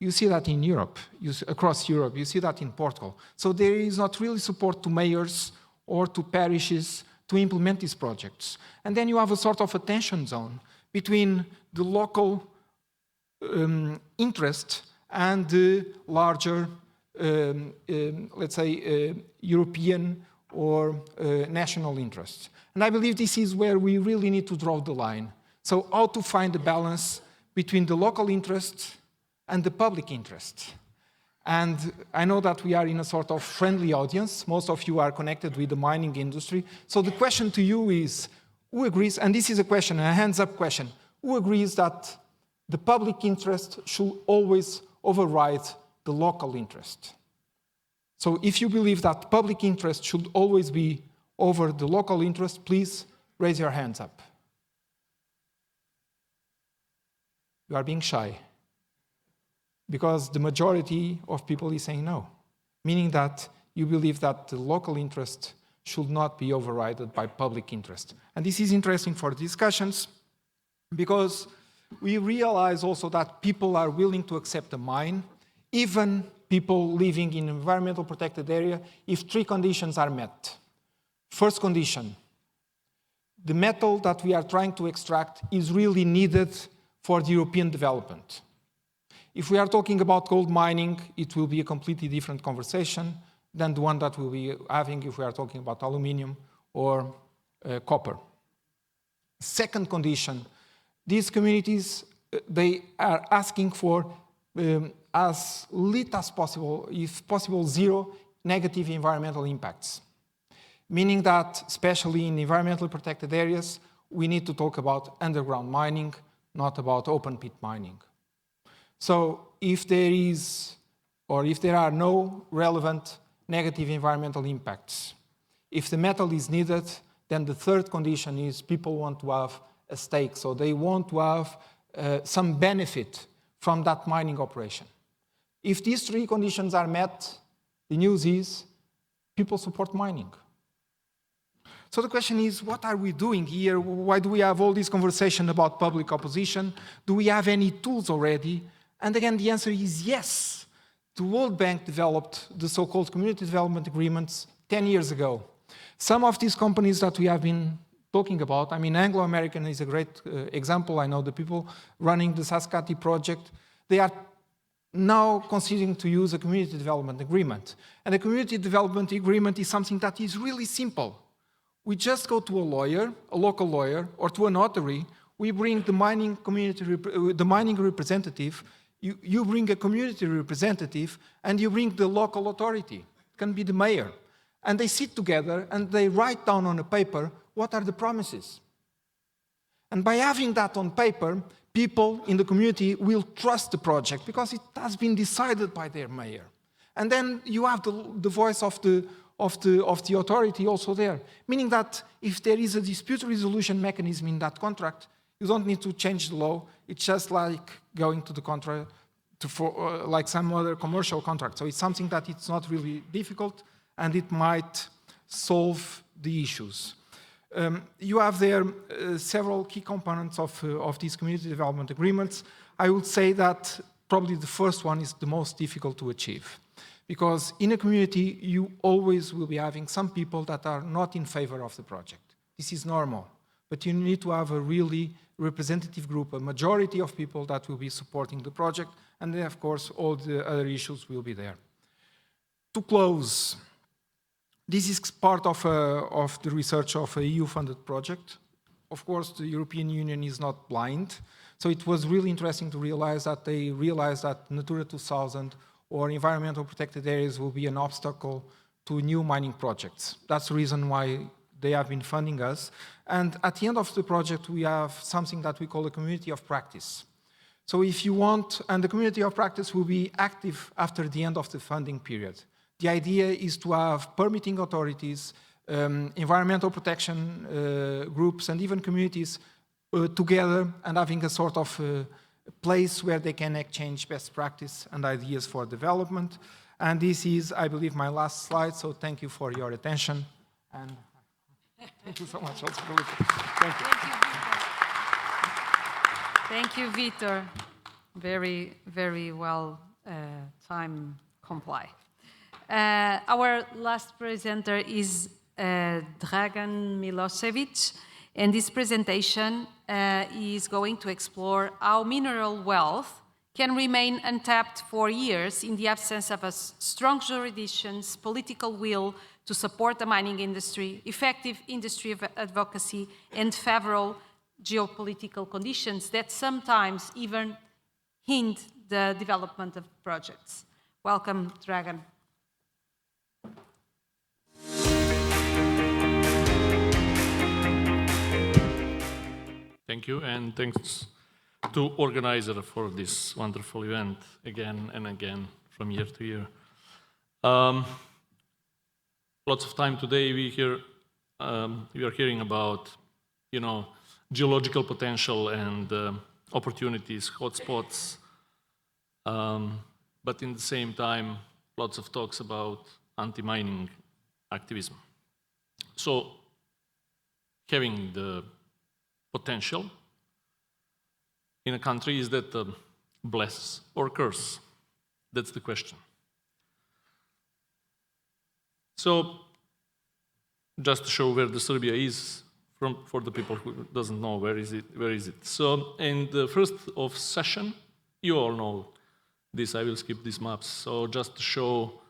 You see that in Europe, across Europe, you see that in Portugal. So there is not really support to mayors or to parishes to implement these projects. And then you have a sort of a tension zone between the local interest and the larger, let's say, European or national interests. And I believe this is where we really need to draw the line. So how to find the balance between the local interest and the public interest. And I know that we are in a sort of friendly audience. Most of you are connected with the mining industry. So the question to you is, who agrees, and this is a question, a hands-up question, who agrees that the public interest should always override the local interest? So if you believe that public interest should always be over the local interest, please raise your hands up. You are being shy. Because the majority of people is saying no, meaning that you believe that the local interest should not be overridden by public interest. And this is interesting for discussions because we realize also that people are willing to accept a mine, even people living in environmental protected area, if three conditions are met. First condition, the metal that we are trying to extract is really needed for the European development. If we are talking about gold mining, it will be a completely different conversation than the one that we'll be having if we are talking about aluminium or copper. Second condition, these communities, they are asking for as little as possible, if possible, zero negative environmental impacts. Meaning that, especially in environmentally protected areas, we need to talk about underground mining, not about open pit mining. So if there is, or if there are no relevant negative environmental impacts, if the metal is needed, then the third condition is people want to have a stake. So they want to have some benefit from that mining operation. If these three conditions are met, the news is people support mining. So the question is, what are we doing here? Why do we have all this conversation about public opposition? Do we have any tools already? And again, the answer is yes. The World Bank developed the so-called community development agreements 10 years ago. Some of these companies that we have been talking about, I mean, Anglo American is a great example. I know the people running the Saskati project. They are now considering to use a community development agreement. And a community development agreement is something that is really simple. We just go to a lawyer, a local lawyer, or to a notary. We bring the mining community, the mining representative. You bring a community representative, and you bring the local authority. It can be the mayor. And they sit together, and they write down on a paper what are the promises. And by having that on paper, people in the community will trust the project because it has been decided by their mayor. And then you have the voice of the authority also there, meaning that if there is a dispute resolution mechanism in that contract, you don't need to change the law. It's just like going to the contract like some other commercial contract. So it's something that it's not really difficult, and it might solve the issues. You have there several key components of these community development agreements. I would say that probably the first one is the most difficult to achieve. Because in a community, you always will be having some people that are not in favor of the project. This is normal. But you need to have a really representative group, a majority of people that will be supporting the project, and then, of course, all the other issues will be there. To close, this is part of the research of a EU-funded project. Of course, the European Union is not blind, so it was really interesting to realize that they realized that Natura 2000 or environmental protected areas will be an obstacle to new mining projects. That's the reason why they have been funding us. And at the end of the project, we have something that we call a community of practice. So if you want, and the community of practice will be active after the end of the funding period. The idea is to have permitting authorities, environmental protection groups, and even communities together and having a sort of place where they can exchange best practice and ideas for development. And this is, I believe, my last slide, so thank you for your attention. And thank you so much also for listening. Thank you. Thank you, Vitor. Very, very well time comply. Our last presenter is Dragan Milosevic, and this presentation is going to explore how mineral wealth can remain untapped for years in the absence of a strong jurisdictions, political will to support the mining industry, effective industry advocacy, and favorable geopolitical conditions that sometimes even hinder the development of projects. Welcome, Dragan. Thank you, and thanks to organizer for this wonderful event again and again from year to year. Lots of time today we are hearing about, geological potential and opportunities, hotspots, but in the same time, lots of talks about anti-mining activism. So, having the potential in a country, is that a bless or curse? That's the question. So, just to show where the Serbia is, for the people who doesn't know where is it. So, in the first of session, you all know this. I will skip these maps. So, just to show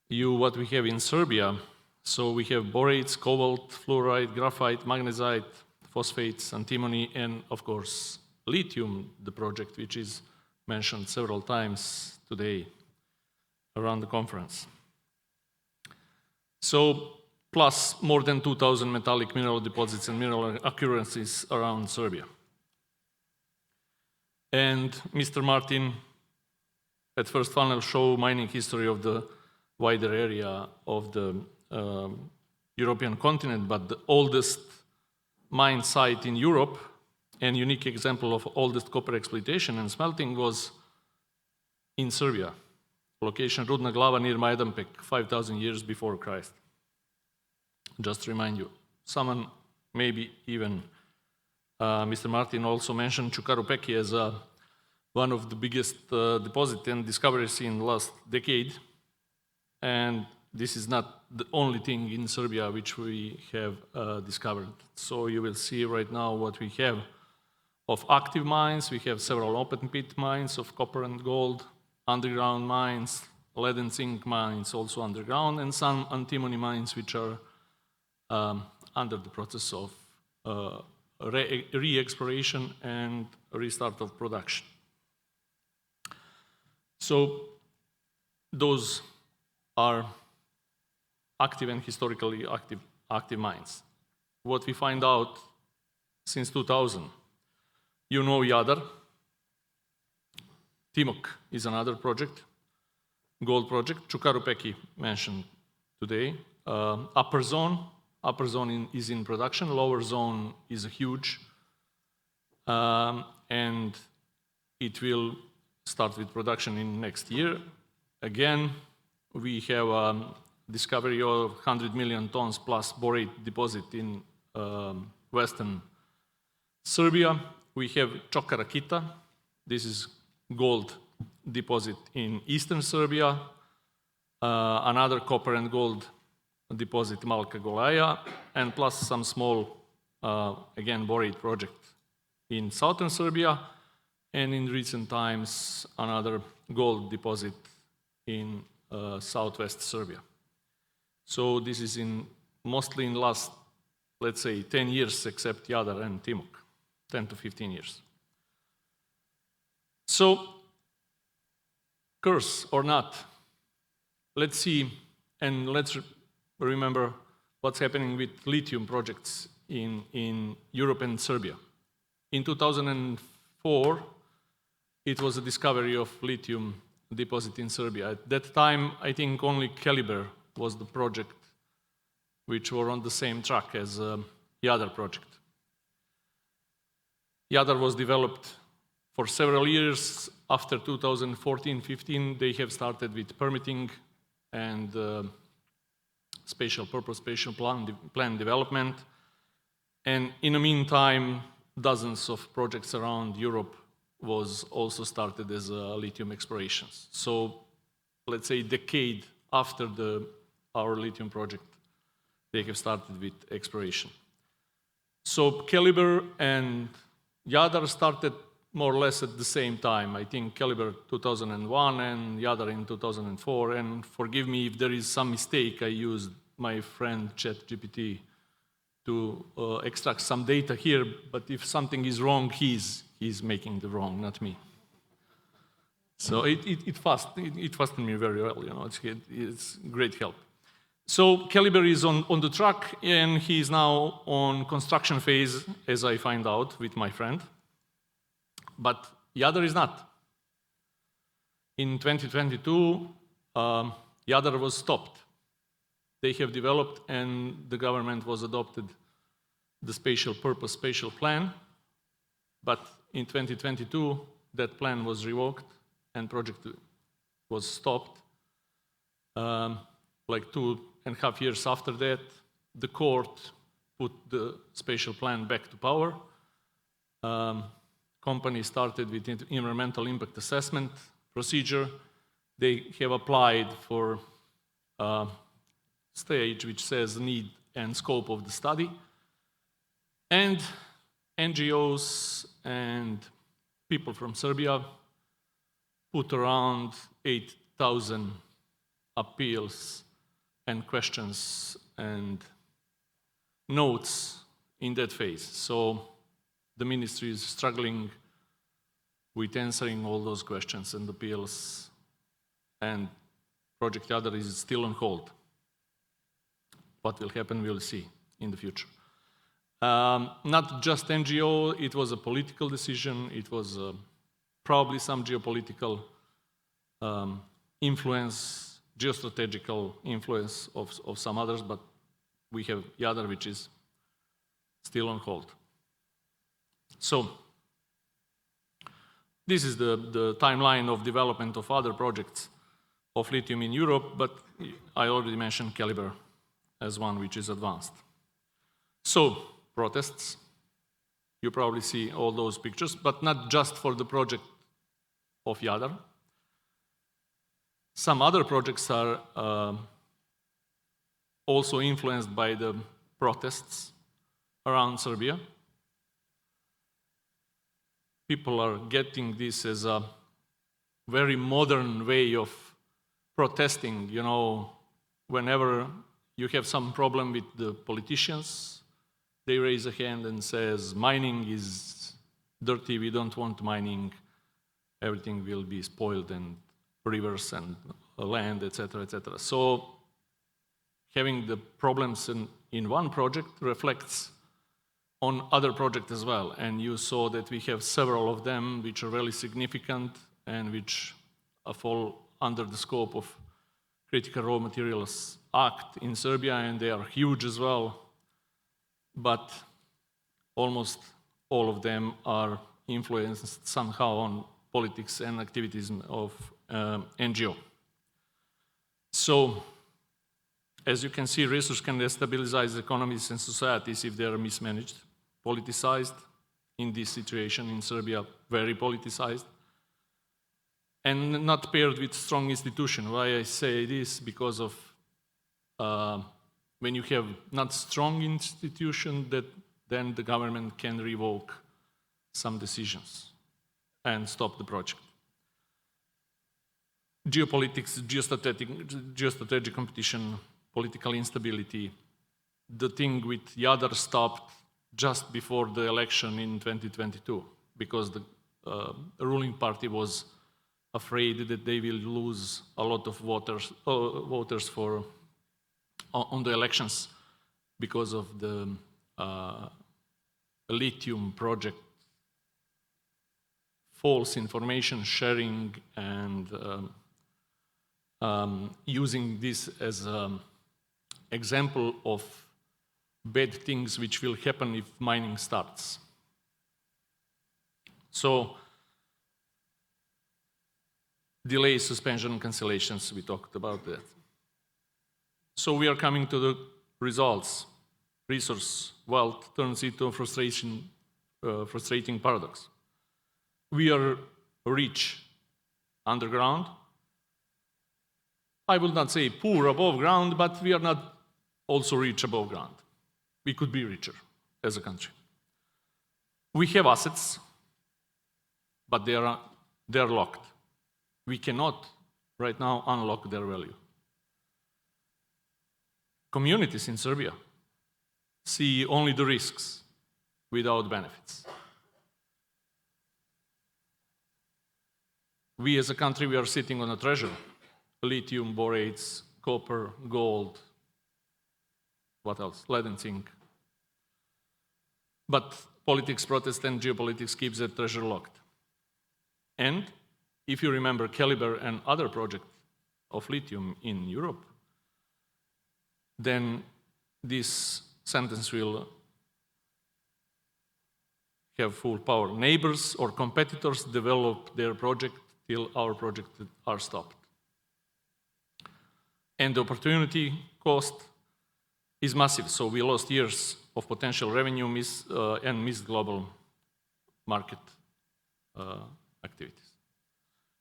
you what we have in Serbia. So, we have borates, cobalt, fluorite, graphite, magnesite, phosphates, antimony, and of course, lithium, the project which is mentioned several times today around the conference. So, plus more than 2,000 metallic mineral deposits and mineral occurrences around Serbia. And Mr. Martin, at first panel, show mining history of the wider area of the European continent, but the oldest mine site in Europe and unique example of oldest copper exploitation and smelting was in Serbia. Location Rudna Glava near Majdanpek, 5,000 years before Christ. Just to remind you, someone maybe even Mr. Martin also mentioned Čukaru as one of the biggest deposit and discoveries in the last decade. And this is not the only thing in Serbia which we have discovered. So you will see right now what we have of active mines. We have several open pit mines of copper and gold, underground mines, lead and zinc mines also underground, and some antimony mines which are under the process of re-exploration and restart of production. So those are active and historically active mines. What we find out since 2000, you know Jadar, Timok is another project, gold project, Čukaru mentioned today, upper zone is in production, lower zone is huge, and it will start with production in next year. Again, we have discovery of 100 million tons plus borate deposit in western Serbia. We have Choka Rakita. This is gold deposit in eastern Serbia. Another copper and gold deposit, Malka Golaja, and plus some small, again, borate project in southern Serbia. And in recent times, another gold deposit in southwest Serbia. So this is mostly in last, let's say, 10 years, except Jadar and Timok, 10 to 15 years. So, curse or not, let's see, and let's remember what's happening with lithium projects in Europe and Serbia. In 2004, it was a discovery of lithium deposit in Serbia. At that time, I think only Caliber was the project which were on the same track as Jadar project. Jadar was developed for several years. After 2014-15, they have started with permitting and special purpose, special plan development. And in the meantime, dozens of projects around Europe was also started as lithium explorations. So let's say a decade after our lithium project, they have started with exploration. So Caliber and Jadar started more or less at the same time. I think Caliber 2001 and Jadar in 2004. And forgive me if there is some mistake. I used my friend ChatGPT to extract some data here, but if something is wrong, he's making the wrong, not me. So it fastened me very well, you know, it's great help. So Caliber is on the track, and he is now on construction phase, as I find out with my friend. But Jadar is not. In 2022, Jadar was stopped. They have developed, and the government was adopted the special purpose, special plan. But in 2022, that plan was revoked, and project was stopped. Like 2.5 years after that, the court put the special plan back to power. Company started with environmental impact assessment procedure. They have applied for stage which says need and scope of the study. And NGOs and people from Serbia put around 8,000 appeals and questions and notes in that phase. So the ministry is struggling with answering all those questions and appeals, and Project Jadar is still on hold. What will happen, we'll see in the future. Not just NGO, it was a political decision, it was probably some geopolitical influence, geostrategical influence of some others, but we have Jadar, which is still on hold. So, this is the timeline of development of other projects of lithium in Europe, but I already mentioned Caliber as one which is advanced. So, protests. You probably see all those pictures, but not just for the project of Jadar. Some other projects are also influenced by the protests around Serbia. People are getting this as a very modern way of protesting. You know, whenever you have some problem with the politicians, they raise a hand and says, mining is dirty, we don't want mining, everything will be spoiled, and rivers and land, etc., etc. So having the problems in one project reflects on other projects as well. And you saw that we have several of them which are really significant and which fall under the scope of Critical Raw Materials Act in Serbia, and they are huge as well. But almost all of them are influenced somehow on politics and activities of NGO. So As you can see, resources can destabilize economies and societies if they are mismanaged, politicized. In this situation in Serbia, very politicized, and not paired with strong institution. Why I say this? Because of when you have not strong institution, then the government can revoke some decisions and stop the project. Geopolitics, geostrategic competition, political instability. The thing with Jadar stopped just before the election in 2022, because the ruling party was afraid that they will lose a lot of voters on the elections because of the lithium project, false information sharing, and using this as an example of bad things which will happen if mining starts. So, delays, suspension, cancellations, we talked about that. So we are coming to the results. Resource wealth turns into a frustrating paradox. We are rich underground. I will not say poor above ground, but we are not also rich above ground. We could be richer as a country. We have assets, but they are locked. We cannot right now unlock their value. Communities in Serbia see only the risks without benefits. We as a country, we are sitting on a treasure: lithium, borates, copper, gold, what else? Lead and zinc. But politics, protest, and geopolitics keeps that treasure locked. And if you remember Caliber and other projects of lithium in Europe, then this sentence will have full power. Neighbors or competitors develop their project till our projects are stopped. And the opportunity cost is massive, so we lost years of potential revenue and missed global market activities.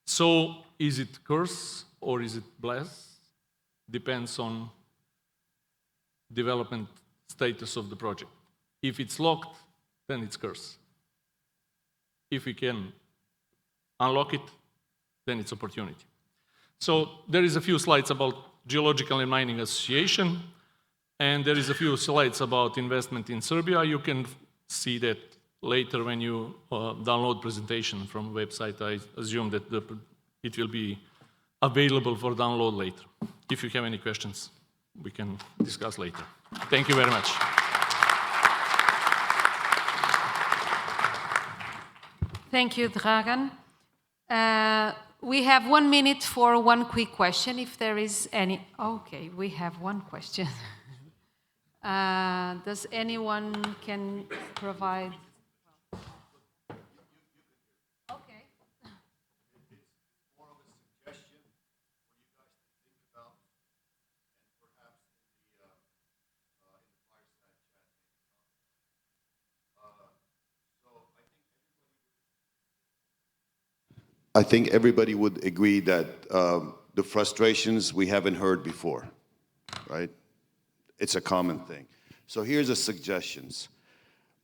So is it curse or is it bless? Depends on development status of the project. If it's locked, then it's curse. If we can unlock it, then it's opportunity. So there is a few slides about Geological and Mining Association, and there is a few slides about investment in Serbia. You can see that later when you download presentation from website. I assume that it will be available for download later. If you have any questions, we can discuss later. Thank you very much. Thank you, Dragan. We have 1 minute for one quick question, if there is any. Okay, we have one question. Does anyone can provide? Okay. It's more of a suggestion for you guys to think about, and perhaps in the fireside chat maybe. So I think everybody would agree that the frustrations we haven't heard before, right? It's a common thing. So here's the suggestions.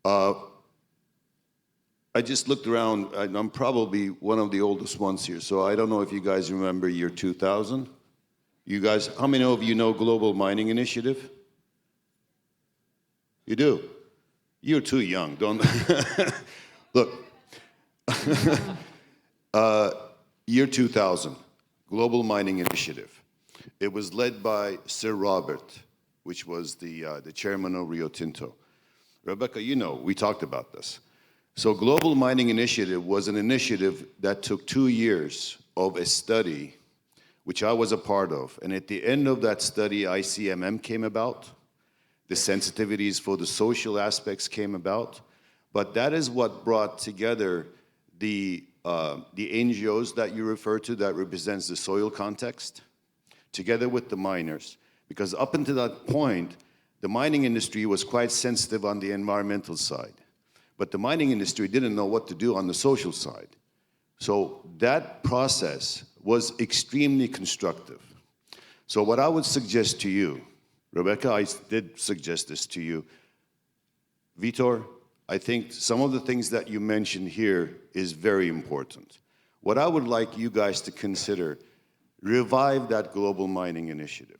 I just looked around, and I'm probably one of the oldest ones here, so I don't know if you guys remember year 2000. You guys, how many of you know Global Mining Initiative? You do? You're too young, don't look. Year 2000, Global Mining Initiative. It was led by Sir Robert, which was the chairman of Rio Tinto. Rebecca, you know, we talked about this. So Global Mining Initiative was an initiative that took 2 years of a study, which I was a part of. And at the end of that study, ICMM came about. The sensitivities for the social aspects came about. But that is what brought together the NGOs that you refer to that represents the soil context, together with the miners. Because up until that point, the mining industry was quite sensitive on the environmental side. But the mining industry didn't know what to do on the social side. So that process was extremely constructive. So what I would suggest to you, Rebecca, I did suggest this to you. Vitor, I think some of the things that you mentioned here is very important. What I would like you guys to consider, revive that global mining initiative.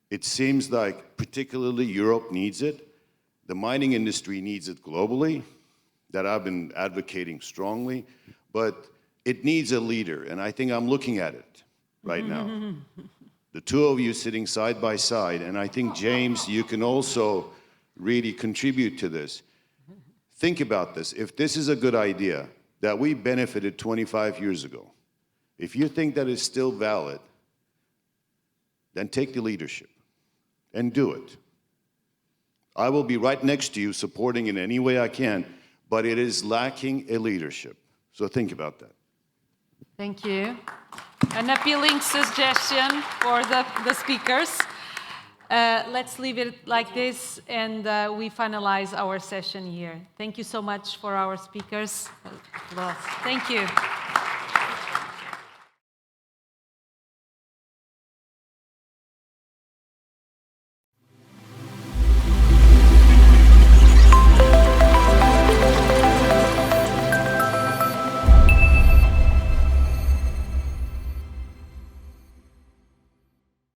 It seems like particularly Europe needs it. The mining industry needs it globally, that I've been advocating strongly, but it needs a leader, and I think I'm looking at it right now. The two of you sitting side by side, and I think, James, you can also really contribute to this. Think about this. If this is a good idea that we benefited 25 years ago, if you think that is still valid, then take the leadership and do it. I will be right next to you supporting in any way I can, but it is lacking a leadership. So think about that. Thank you. An appealing suggestion for the speakers. Let's leave it like this, and we finalize our session here. Thank you so much for our speakers. Thank you.